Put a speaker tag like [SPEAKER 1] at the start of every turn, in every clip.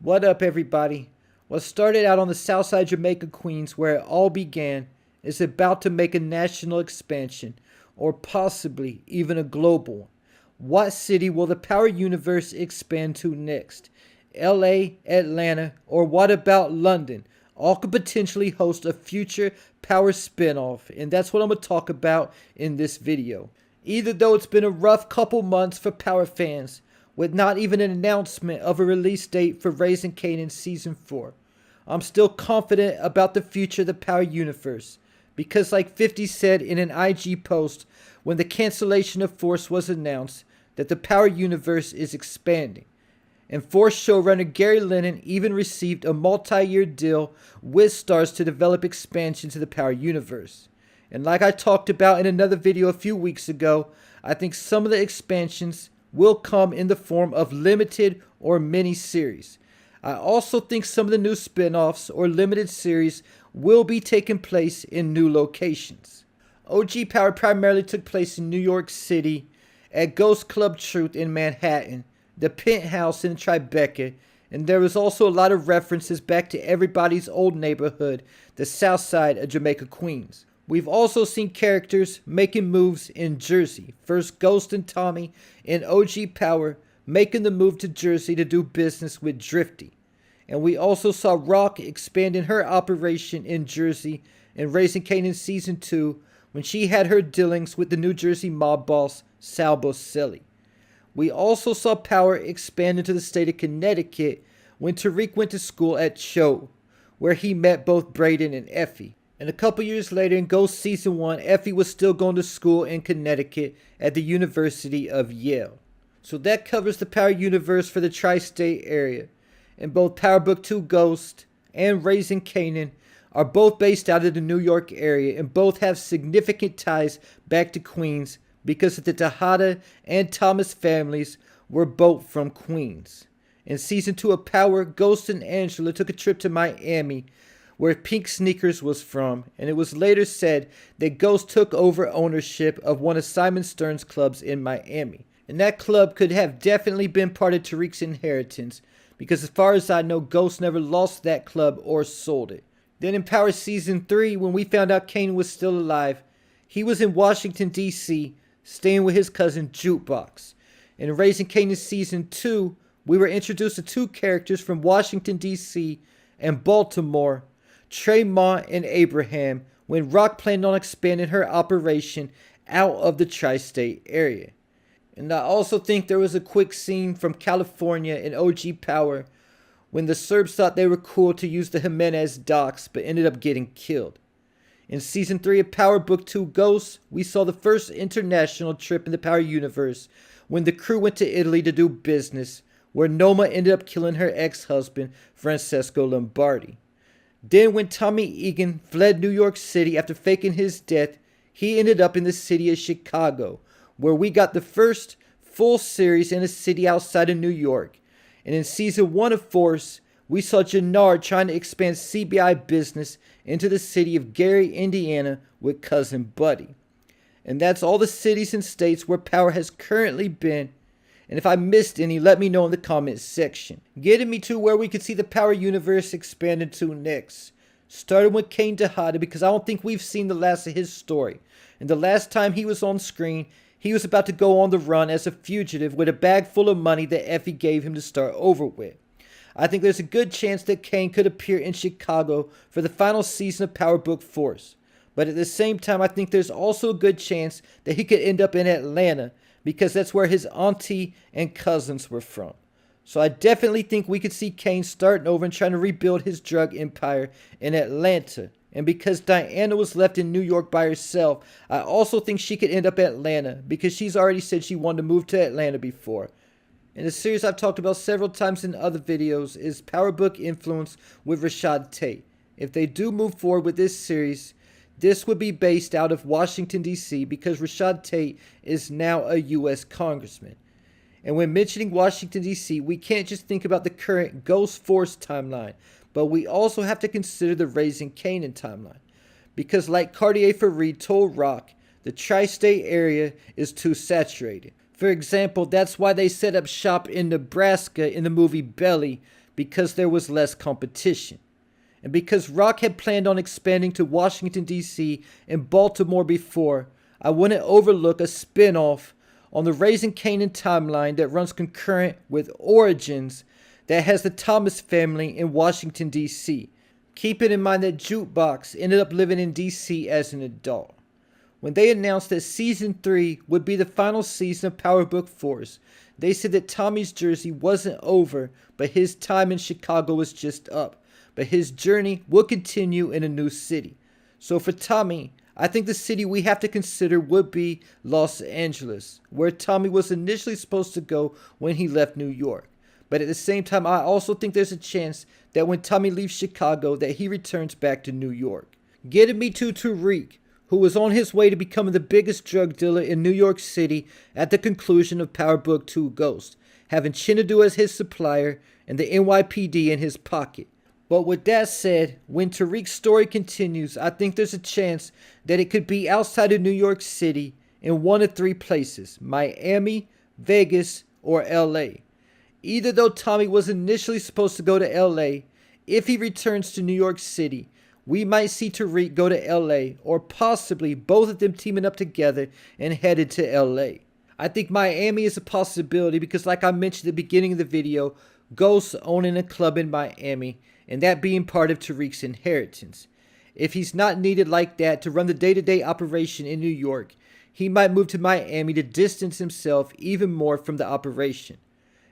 [SPEAKER 1] What up, everybody? What started out on the Southside Jamaica, Queens, where it all began, is about to make a national expansion, or possibly even a global one. What city will the Power Universe expand to next? LA, Atlanta, or what about London? All could potentially host a future Power spinoff, and that's what I'm going to talk about in this video. Either though it's been a rough couple months for Power fans, with not even an announcement of a release date for Raising Kanan Season 4. I'm still confident about the future of the Power Universe, because like 50 said in an IG post when the cancellation of Force was announced, that the Power Universe is expanding. And Force showrunner Gary Lennon even received a multi-year deal with Starz to develop expansions to the Power Universe. And like I talked about in another video a few weeks ago, I think some of the expansions will come in the form of limited or mini-series. I also think some of the new spin-offs or limited series will be taking place in new locations. OG Power primarily took place in New York City, at Ghost Club Truth in Manhattan, the Penthouse in Tribeca, and there was also a lot of references back to everybody's old neighborhood, the South Side of Jamaica, Queens. We've also seen characters making moves in Jersey. First Ghost and Tommy in OG Power making the move to Jersey to do business with Drifty. And we also saw Rock expanding her operation in Jersey in Raising Kanan Season 2 when she had her dealings with the New Jersey mob boss Sal Bocelli. We also saw Power expand into the state of Connecticut when Tariq went to school at Cho, where he met both Braden and Effie. And a couple years later in Ghost Season 1, Effie was still going to school in Connecticut at the University of Yale. So that covers the Power Universe for the tri-state area. And both Power Book 2 Ghost and Raising Kanan are both based out of the New York area and both have significant ties back to Queens because the Tejada and Thomas families were both from Queens. In Season 2 of Power, Ghost and Angela took a trip to Miami, where Pink Sneakers was from, and it was later said that Ghost took over ownership of one of Simon Stern's clubs in Miami. And that club could have definitely been part of Tariq's inheritance, because as far as I know, Ghost never lost that club or sold it. Then in Power Season 3, when we found out Kanan was still alive, he was in Washington, D.C., staying with his cousin Jukebox. In Raising Kanan Season 2, we were introduced to two characters from Washington, D.C. and Baltimore, Tremont and Abraham, when Rock planned on expanding her operation out of the tri-state area. And I also think there was a quick scene from California in OG Power when the Serbs thought they were cool to use the Jimenez docks but ended up getting killed. In Season 3 of Power Book 2 Ghosts, we saw the first international trip in the Power Universe when the crew went to Italy to do business, where Noma ended up killing her ex-husband, Francesco Lombardi. Then when Tommy Egan fled New York City after faking his death, he ended up in the city of Chicago, where we got the first full series in a city outside of New York. And in Season 1 of Force, we saw Jannard trying to expand CBI business into the city of Gary, Indiana with Cousin Buddy. And that's all the cities and states where Power has currently been. And if I missed any, let me know in the comments section. Getting me to where we could see the Power Universe expanded to next. Starting with Kane Tejada, because I don't think we've seen the last of his story. And the last time he was on screen, he was about to go on the run as a fugitive with a bag full of money that Effie gave him to start over with. I think there's a good chance that Kane could appear in Chicago for the final season of Power Book Force. But at the same time, I think there's also a good chance that he could end up in Atlanta, because that's where his auntie and cousins were from. So I definitely think we could see Kane starting over and trying to rebuild his drug empire in Atlanta. And because Diana was left in New York by herself, I also think she could end up in Atlanta, because she's already said she wanted to move to Atlanta before. And the series I've talked about several times in other videos is Power Book Influence with Rashad Tate. If they do move forward with this series, this would be based out of Washington, D.C., because Rashad Tate is now a U.S. congressman. And when mentioning Washington, D.C., we can't just think about the current Ghost Force timeline, but we also have to consider the Raising Kanan timeline. Because like Cartier Farid told Rock, the tri-state area is too saturated. For example, that's why they set up shop in Nebraska in the movie Belly, because there was less competition. And because Rock had planned on expanding to Washington, D.C. and Baltimore before, I wouldn't overlook a spin-off on the Raising Kanan timeline that runs concurrent with Origins that has the Thomas family in Washington, D.C. Keeping in mind that Jukebox ended up living in D.C. as an adult. When they announced that Season 3 would be the final season of Power Book Force, they said that Tommy's journey wasn't over, but his time in Chicago was just up. But his journey will continue in a new city. So for Tommy, I think the city we have to consider would be Los Angeles, where Tommy was initially supposed to go when he left New York. But at the same time, I also think there's a chance that when Tommy leaves Chicago, that he returns back to New York. Getting me to Tariq, who was on his way to becoming the biggest drug dealer in New York City at the conclusion of Power Book 2 Ghost, having Chinadu as his supplier and the NYPD in his pocket. But with that said, when Tariq's story continues, I think there's a chance that it could be outside of New York City in one of three places: Miami, Vegas, or LA. Either though Tommy was initially supposed to go to LA, if he returns to New York City, we might see Tariq go to LA, or possibly both of them teaming up together and headed to LA. I think Miami is a possibility because, like I mentioned at the beginning of the video, Ghost owning a club in Miami, and that being part of Tariq's inheritance. If he's not needed like that to run the day-to-day operation in New York, he might move to Miami to distance himself even more from the operation.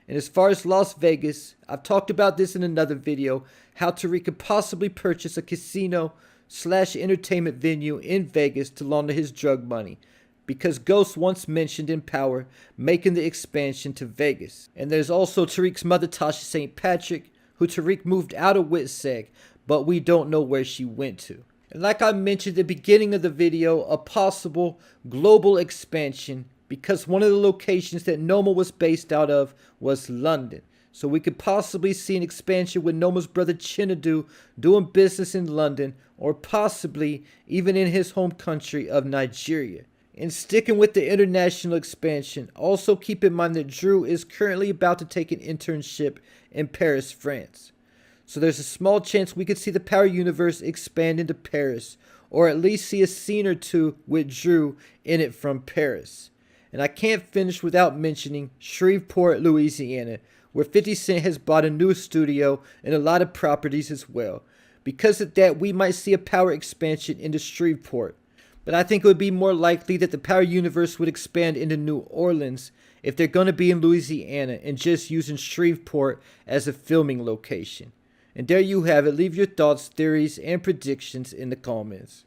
[SPEAKER 1] And as far as Las Vegas, I've talked about this in another video, how Tariq could possibly purchase a casino/entertainment venue in Vegas to launder his drug money, because Ghost once mentioned in Power making the expansion to Vegas. And there's also Tariq's mother, Tasha St. Patrick, who Tariq moved out of Witseg, but we don't know where she went to. And like I mentioned at the beginning of the video, a possible global expansion, because one of the locations that Noma was based out of was London. So we could possibly see an expansion with Noma's brother Chinadu doing business in London, or possibly even in his home country of Nigeria. And sticking with the international expansion, also keep in mind that Drew is currently about to take an internship in Paris, France. So there's a small chance we could see the Power Universe expand into Paris, or at least see a scene or two with Drew in it from Paris. And I can't finish without mentioning Shreveport, Louisiana, where 50 Cent has bought a new studio and a lot of properties as well. Because of that, we might see a Power expansion into Shreveport. But I think it would be more likely that the Power Universe would expand into New Orleans if they're going to be in Louisiana and just using Shreveport as a filming location. And there you have it. Leave your thoughts, theories, and predictions in the comments.